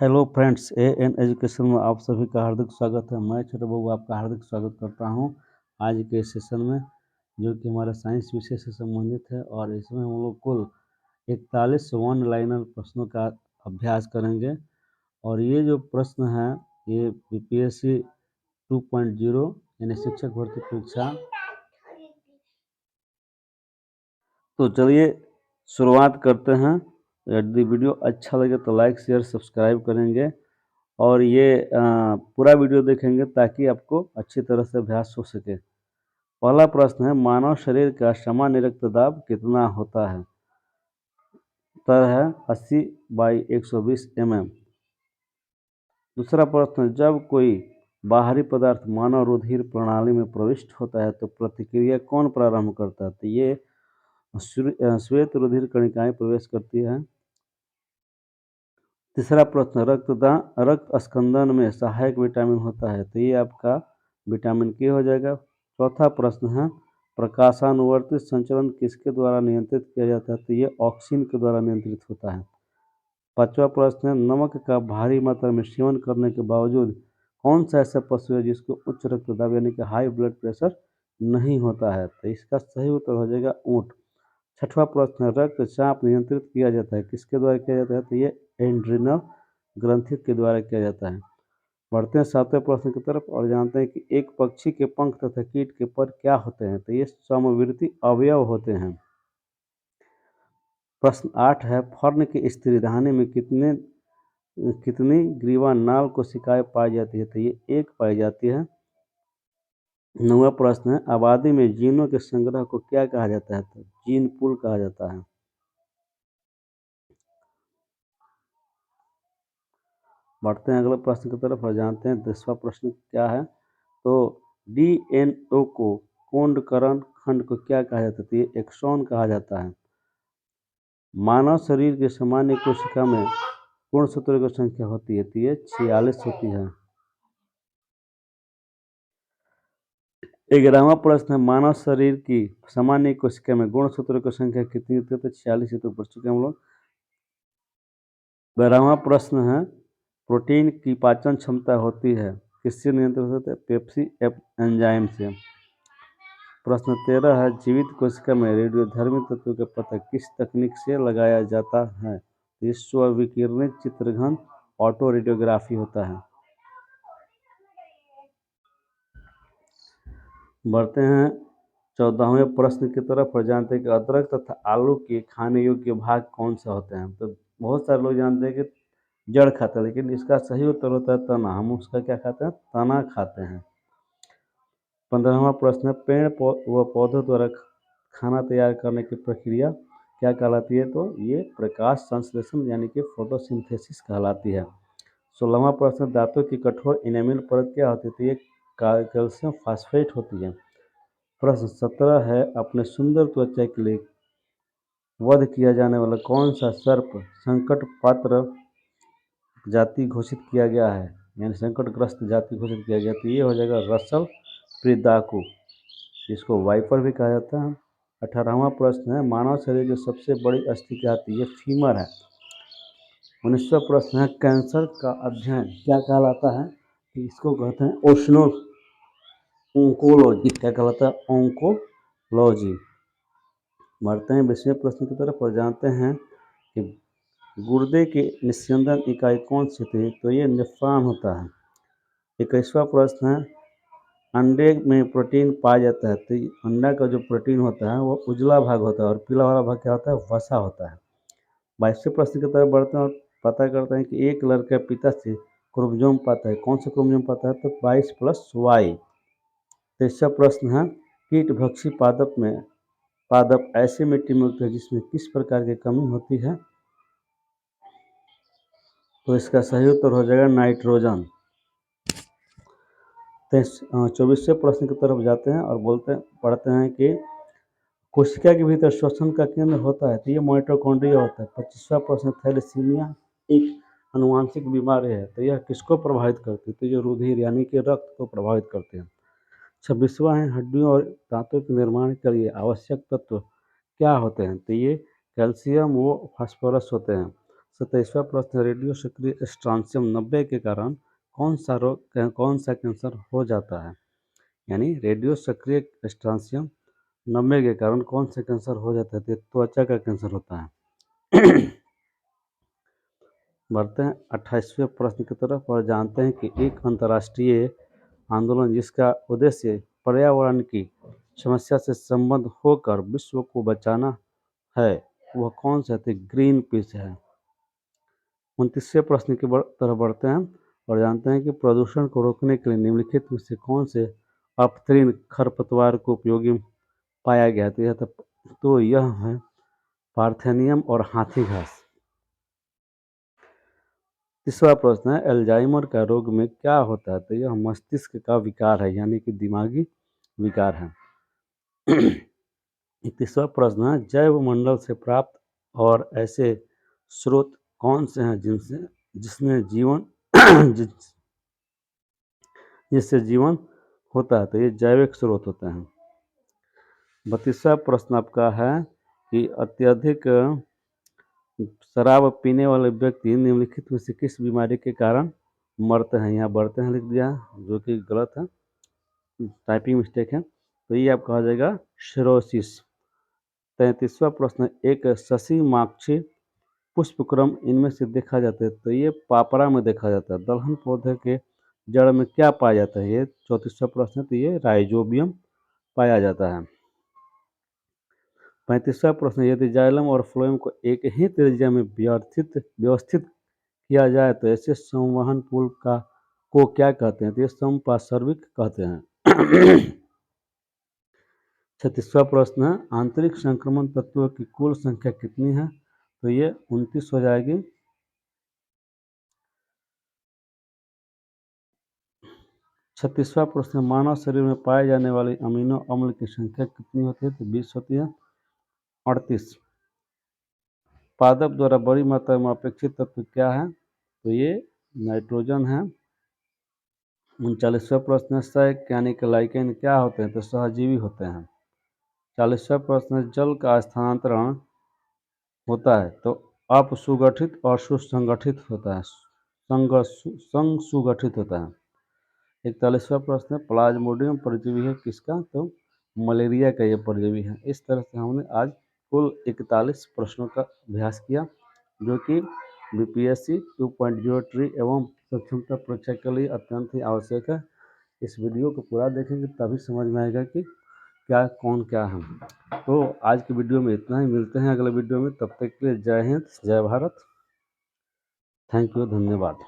Hello friends, an education में आप सभी का हार्दिक स्वागत है। मैं छोटे बाबू आपका हार्दिक स्वागत करता हूं आज के सेशन में, जो कि हमारा साइंस विषय से संबंधित है। और इसमें हम लोग कुल 41 वन लाइनर प्रश्नों का अभ्यास करेंगे। और ये जो प्रश्न है ये बीपीएससी 2.0 यानी शिक्षक भर्ती परीक्षा। तो चलिए शुरुआत करते हैं। यदि वीडियो अच्छा लगे तो लाइक शेयर सब्सक्राइब करेंगे और ये पूरा वीडियो देखेंगे ताकि आपको अच्छी तरह से अभ्यास हो सके। पहला प्रश्न है, मानव शरीर का सामान्य रक्तदाब कितना होता है? उत्तर है 80/120 mm। दूसरा प्रश्न, जब कोई बाहरी पदार्थ मानव रुधिर प्रणाली में प्रविष्ट होता है तो प्रतिक्रिया कौन प्रारंभ करता है? तो ये श्वेत रुधिर कणिकाएं प्रवेश करती है। तीसरा प्रश्न, रक्त स्कंदन में सहायक विटामिन होता है? तो ये आपका विटामिन के हो जाएगा। चौथा प्रश्न है, प्रकाशानुवर्तित संचलन किसके द्वारा नियंत्रित किया जाता है? तो ये ऑक्सिन के द्वारा नियंत्रित होता है। पांचवा प्रश्न है, नमक का भारी मात्रा में सेवन करने के बावजूद कौन सा ऐसा पशु है जिसको उच्च रक्तदाब यानी कि हाई ब्लड प्रेशर नहीं होता है? तो इसका सही उत्तर हो जाएगा ऊंट। छठवां प्रश्न है, रक्तचाप नियंत्रित किया जाता है किसके द्वारा किया जाता है? तो ये एड्रिनल ग्रंथि के द्वारा किया जाता है। बढ़ते हैं सातवें प्रश्न की तरफ और जानते हैं कि एक पक्षी के पंख तथा कीट के पर क्या होते हैं? तो ये समवर्ती अवयव होते हैं। प्रश्न 8 है, फर्न की स्त्रीधानी में कितनी ग्रीवा नाल कोशिकाएं पाई जाती है? तो ये एक पाई जाती है। 9वां प्रश्न है, आबादी में जीनों के संग्रह को क्या कहा जाता है? तो जीन पूल कहा जाता है। बढ़ते हैं अगले प्रश्न की तरफ और जानते हैं 10वां प्रश्न क्या है। तो डीएनओ को कोंडकरण खंड को क्या कहा जाता है? तो ये एक्सॉन कहा जाता है। मानव शरीर के सामान्य कोशिका में गुणसूत्रों की संख्या होती है? तो ये 46 होती है। 11वां प्रश्न है, मानव शरीर की सामान्य कोशिका में गुणसूत्रों की संख्या कितनी होती है? तो 46 तो पढ़ चुके हैं हम लोग। 12वां प्रश्न है, प्रोटीन की पाचन क्षमता होती है किससे नियंत्रित होता है? पेप्सी एंजाइम से। प्रश्न 13 है, जीवित कोशिका में रेडियोधर्मी तत्व का पता किस तकनीक से लगाया जाता है? स्व-विकिरणित चित्रघन ऑटो रेडियोग्राफी होता है। बढ़ते हैं 14वें प्रश्न की तरफ और जानते हैं कि अदरक तथा आलू के खाने योग्य भाग कौन सा होते हैं? तो बहुत सारे लोग जानते हैं कि जड़ खाते हैं, लेकिन इसका सही उत्तर होता है तना। हम उसका क्या खाते हैं? तना खाते हैं। 15वां प्रश्न है, पेड़ व पौधों द्वारा खाना तैयार करने की प्रक्रिया क्या कहलाती है? तो ये प्रकाश संश्लेषण यानी कि फोटोसिंथेसिस कहलाती है। 16वां प्रश्न, धातु की कठोर इनेमिल परत क्या होती है? तो ये कैल्शियम फास्फेट होती है। प्रश्न 17 है, अपने सुंदर त्वचा के लिए वध किया जाने वाला कौन सा सर्प संकट पात्र जाति घोषित किया गया है, यानी संकटग्रस्त जाति घोषित किया गया? तो ये हो जाएगा रसल प्रिदाकू, जिसको वाइपर भी कहा जाता है। 18वां प्रश्न है, मानव शरीर की सबसे बड़ी अस्थि क्या होती है? ये फीमर है। 19वां प्रश्न है, कैंसर का अध्ययन क्या कहलाता है? इसको कहते हैं ओंकोलॉजी। क्या कहलाता है? ओंकोलॉजी। बढ़ते हैं 20वें प्रश्न की तरफ और जानते हैं कि गुर्दे की निस्यंदन इकाई कौन सी होती है? तो ये नेफ्रॉन होता है। 21वां प्रश्न है, अंडे में प्रोटीन पाया जाता है? तो अंडा का जो प्रोटीन होता है वो उजला भाग होता है और पीला वाला भाग क्या होता है? वसा होता है। 22वें प्रश्न की तरफ बढ़ते हैं और पता करते हैं कि एक लड़का पिता से क्रोमोसोम पाता है, कौन सा क्रोमोसोम पाता है? तो 22+Y। 23वां प्रश्न है, कीटभक्षी पादप ऐसी मिट्टी में उगते हैं जिसमें किस प्रकार की कमी होती है? तो इसका सही उत्तर हो जाएगा नाइट्रोजन। 24वें प्रश्न की तरफ जाते हैं और पढ़ते हैं कि कोशिका के भीतर श्वसन का केंद्र होता है? तो ये माइटोकॉन्ड्रिया होता है। 25वां प्रश्न, थैलेसीमिया एक आनुवंशिक बीमारी है, तो यह किसको प्रभावित करती है? तो ये रुधिर यानी कि रक्त को प्रभावित करते हैं। 26वां है, हड्डियों और दांतों के निर्माण के लिए आवश्यक तत्व क्या होते हैं? तो ये कैल्शियम व फास्फोरस होते हैं। 27वां प्रश्न, रेडियो सक्रिय स्ट्रॉन्शियम 90 के कारण कौन सा कैंसर हो जाता है? यानी रेडियो सक्रिय स्ट्रॉन्शियम 90 के कारण कौन सा कैंसर हो जाता है? तो त्वचा का कैंसर होता है। बढ़ते हैं 28वें प्रश्न की तरफ और जानते हैं कि एक अंतर्राष्ट्रीय आंदोलन जिसका उद्देश्य पर्यावरण की समस्या से संबद्ध होकर विश्व को बचाना है, वह कौन सा है? ग्रीन पीस है। 29वें प्रश्न की तरफ बढ़ते हैं और जानते हैं कि प्रदूषण को रोकने के लिए निम्नलिखित में से कौन से अपतृण खरपतवार को उपयोगी पाया गया? तो यह है पार्थेनियम और हाथी घास। 30वां प्रश्न है, अल्जाइमर का रोग में क्या होता है? तो यह मस्तिष्क का विकार है, यानी कि दिमागी विकार है। 31वां प्रश्न है, जैव मंडल से प्राप्त और ऐसे स्रोत कौन से हैं जिसमें जीवन जिससे जीवन होता है? तो ये जैविक स्रोत होते हैं। 32वां प्रश्न आपका है कि अत्यधिक शराब पीने वाले व्यक्ति निम्नलिखित में से किस बीमारी के कारण मरते हैं? यहाँ बढ़ते हैं लिख दिया, जो कि गलत है, टाइपिंग मिस्टेक है। तो ये आपका हो जाएगा सिरोसिस। 33वां प्रश्न, एक शशि माक्षी पुष्पक्रम इनमें से देखा जाता है? तो ये पापरा में देखा जाता है। दलहन पौधे के जड़ में क्या पाया जाता है? ये 34वां प्रश्न है, तो ये राइजोबियम पाया जाता है। 35वां प्रश्न, यदि जाइलम और फ्लोएम को एक ही त्रिज्या में व्यवस्थित किया जाए तो ऐसे संवहन पुल को क्या कहते हैं? तो ये समपार्श्विक कहते हैं। 36वां प्रश्न है, आंतरिक संक्रमण तत्वों की कुल संख्या कितनी है? तो ये 29 हो जाएगी। 36वां प्रश्न, मानव शरीर में पाए जाने वाली अमीनो अम्ल की संख्या कितनी होती है? तो 20 होती है। 38, पादप द्वारा बड़ी मात्रा में अपेक्षित तत्व क्या है? तो ये नाइट्रोजन है। 39वां प्रश्न, सैक यानी कि लाइकेन क्या होते हैं? तो सहजीवी होते हैं। 40वां प्रश्न, जल का स्थानांतरण होता है तो अपसुगठित और सुसंगठित होता है, संसुगठित होता है। 41वां प्रश्न, प्लाज्मोडियम परजीवी है किसका? तो मलेरिया का ये परजीवी है। इस तरह से हमने आज कुल 41 प्रश्नों का अभ्यास किया, जो कि बीपीएससी 2.0 ट्री एवं सक्षमता परीक्षा के लिए अत्यंत ही आवश्यक है। इस वीडियो को पूरा देखेंगे तभी समझ में आएगा कि क्या है। तो आज की वीडियो में इतना ही, मिलते हैं अगले वीडियो में, तब तक के लिए जय हिंद, जय भारत, थैंक यू, धन्यवाद।